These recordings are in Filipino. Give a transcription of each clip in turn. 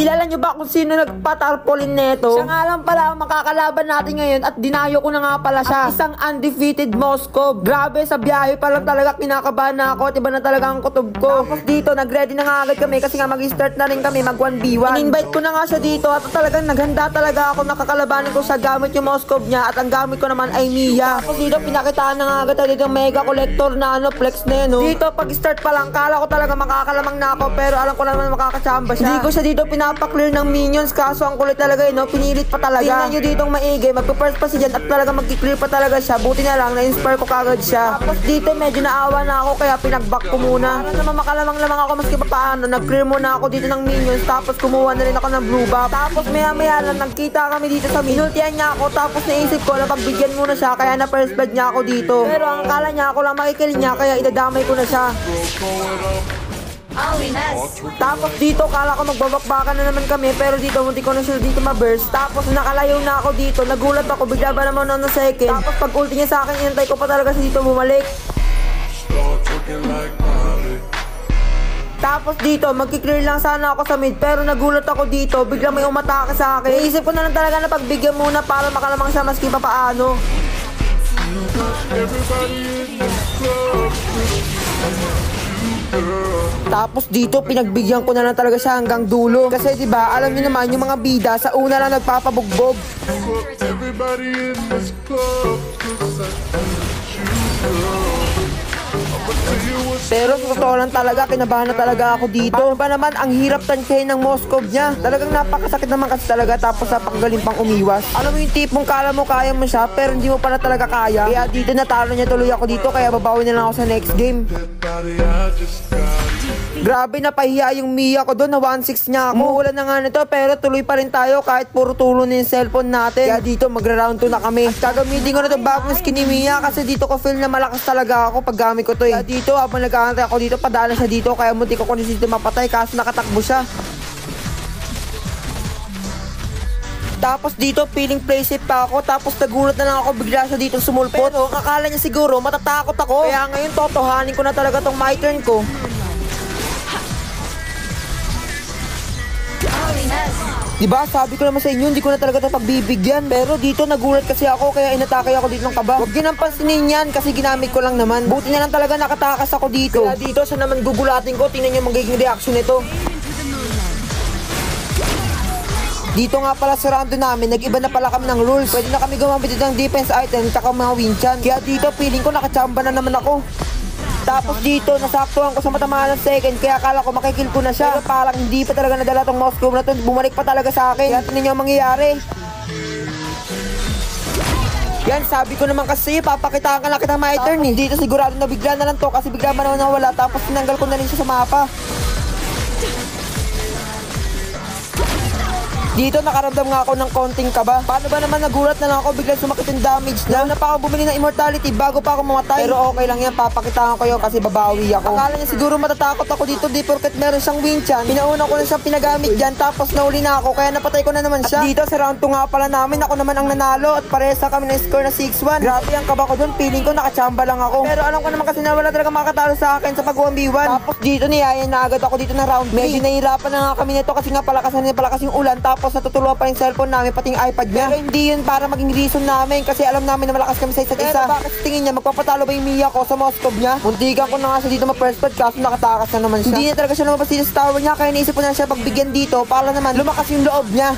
Kilala nyo ba kung sino nagpatarpolin neto? Siya nga lang pala ang makakalaban natin ngayon at dinayo ko na nga pala siya. At isang undefeated Moskov. Grabe, sa biyahe pa lang talaga kinakabahan na ako at iba na talaga ang kutob ko. Tapos dito, nag-ready na nga agad kami kasi nga mag-start na rin kami mag 1v1. In-invite ko na nga siya dito at talagang naghanda talaga ako, nakakalabanin ko sa gamit yung Moskov niya at ang gamit ko naman ay Mia. Tapos dito, pinakitaan na nga agad dito yung mega collector na flex na yun. Dito, pag-start pa lang, kala ko talaga makakalamang na ako pero alam ko naman makakachamba siya. Hindi ko siya dito pinapaklear ng minions kaso ang kulit talaga yun, pinilit pa talaga. Tingnan nyo ditong maigi, magpa-first pa siya dyan at talaga mag-clear pa talaga siya. Buti na lang, na-inspire ko kagad siya. Tapos dito, medyo naawa na ako kaya pinag-back ko muna. Para naman makalamang-lamang ako maski pa paano. Nag-clear muna ako dito ng minions tapos kumuha na rin ako ng blue buff. Tapos maya-maya lang, nagkita kami dito sa minultian niya ako tapos naisip ko na pagbigyan muna siya kaya na first blood niya ako dito. Pero ang akala niya ako lang makikill niya kaya idadamay ko na siya. Tapos dito kala ko magbabakbakan na naman kami pero dito munti ko na siya dito ma-burst. Tapos nakalayo na ako dito, nagulat ako, bigla ba naman na second. Tapos pag ulti niya sa akin, inantay ko pa talaga siya dito bumalik. Tapos dito, magki-clear lang sana ako sa mid pero nagulat ako dito, bigla may umatake sa akin. Naisip ko na lang talaga na pagbigyan muna para makalamang siya maski pa paano. Tapos dito pinagbigyan ko na lang talaga siya hanggang dulo. Kasi 'di ba, alam niyo naman yung mga bida sa una lang nagpapabugbog. Pero sa totoo lang talaga, kinabahan na talaga ako dito. Paano ba naman ang hirap tansyahin ng Moskov niya? Talagang napakasakit naman kasi talaga tapos napakagaling pang umiwas. Alam mo yung tipong kala mo kaya mo siya pero hindi mo pala talaga kaya. Kaya dito natalo niya tuloy ako dito kaya babawi na lang ako sa next game. Grabe, napahiya yung Mia ko doon na 1-6 niya ako. Umuulan na nga nito pero tuloy pa rin tayo kahit puro tulo na yung cellphone natin. Kaya dito magra-round 2 na kami. At gagamitin ko na itong bagong skin ni Mia kasi dito ko feel na malakas talaga ako pag gamit ko to eh. Kaya dito habang nag-aantay ako dito, padala siya dito kaya munti ko kung dito mapatay kaso nakatakbo siya. Tapos dito, feeling play safe pa ako. Tapos nagulat na lang ako, bigla siya dito sumulpot. Pero akala niya siguro matatakot ako. Kaya ngayon, totohanin ko na talaga tong my turn ko. Diba, sabi ko naman sa inyo, hindi ko na talaga ito pagbibigyan. Pero dito, nagulat kasi ako, kaya inatake ako dito ng kaba. Huwag yun ang pansinin yan, kasi ginamit ko lang naman. Buti na lang talaga nakatakas ako dito. Kaya dito, sa naman gugulatin ko, tingnan nyo magiging reaction nito. Dito nga pala sa round namin, nag-iba na pala kami ng rules. Pwede na kami gumamit ng defense item, tsaka mga winchan. Kaya dito, feeling ko nakachamba na naman ako. Tapos dito, nasaktuhan ko sa matamaan ng second, kaya akala ko makikill ko na siya. Pero parang hindi pa talaga nadala tong Moskov na to, bumalik pa talaga sa akin. Kaya tingnan nyo ang mangyayari. Yan, sabi ko naman kasi, papakitaan ka na kita my turn eh. Dito sigurado na bigla na lang to, kasi bigla man naman nawala, tapos tinanggal ko na rin siya sa mapa. Dito nakaramdam nga ako ng konting kaba. Paano ba naman nagulat na lang ako biglang sumakit yung damage niya? Na pa ako bumili ng immortality bago pa ako mamatay. Pero okay lang yan, papakitaan ko yun kasi babawi ako. Akala niya siguro matatakot ako dito di porket meron siyang winchan. Pinauna ko na siyang pinagamit dyan tapos nauli na ako kaya napatay ko na naman siya. At dito sa round 2 nga pala namin, ako naman ang nanalo at parehas na kami na score na 6-1. Grabe ang kaba ko dun, feeling ko nakachamba lang ako. Pero alam ko naman kasi na wala talaga makatalo sa akin sa pag 1v1. Tapos dito niyayan na agad ako dito na round 3. Medyo nahihirapan na nga kami nito kasi nga palakas yung ulan tapos natutulungan pa yung cellphone namin pati yung iPad niya. Pero hindi yun para maging reason namin kasi alam namin na malakas kami sa isa't isa. Pero bakit tingin niya magpapatalo ba yung Mia ko sa Moskov niya? Muntikan ko na nga siya dito ma-first blood kaso nakatakas na naman siya. Hindi na talaga siya lumabas dito sa tower niya kaya naisip ko na siya pagbigyan dito para naman lumakas yung loob niya.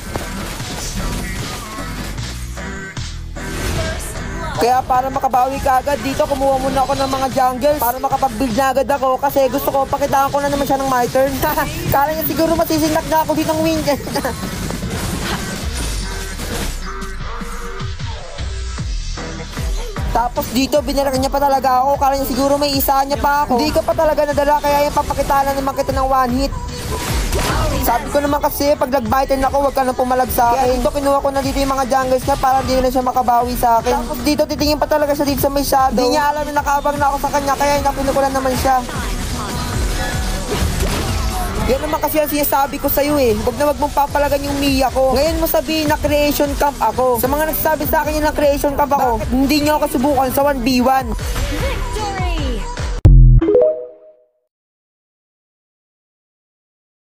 Kaya para makabawi ka agad dito, kumuha muna ako ng mga jungles para makapag-build na agad ako kasi gusto ko pakitaan ko na naman siya ng my turn. Kala niya siguro masisinak na ako dito ng win. Tapos dito, binarakan niya pa talaga ako. Kala niya siguro may isa niya pa ako. Hindi ko pa talaga nadala, kaya yung papakitaan na naman kita ng one hit. Sabi ko naman kasi, pag nag-bite ako, huwag ka nang pumalag sa akin. Dito, kinuha ko na dito yung mga jungles niya para hindi na siya makabawi sa akin. Tapos dito, titingin pa talaga siya dito sa may shadow. Hindi niya alam na nakabang na ako sa kanya, kaya napinukulan naman siya. Yan naman kasi ang sinasabi ko sa'yo eh. Huwag na wag mong papalagan yung Mia ko. Ngayon mo sabihin na creation camp ako. Sa mga nagsasabi sa akin yung na creation camp ako, bakit hindi nyo ako subukan sa 1v1?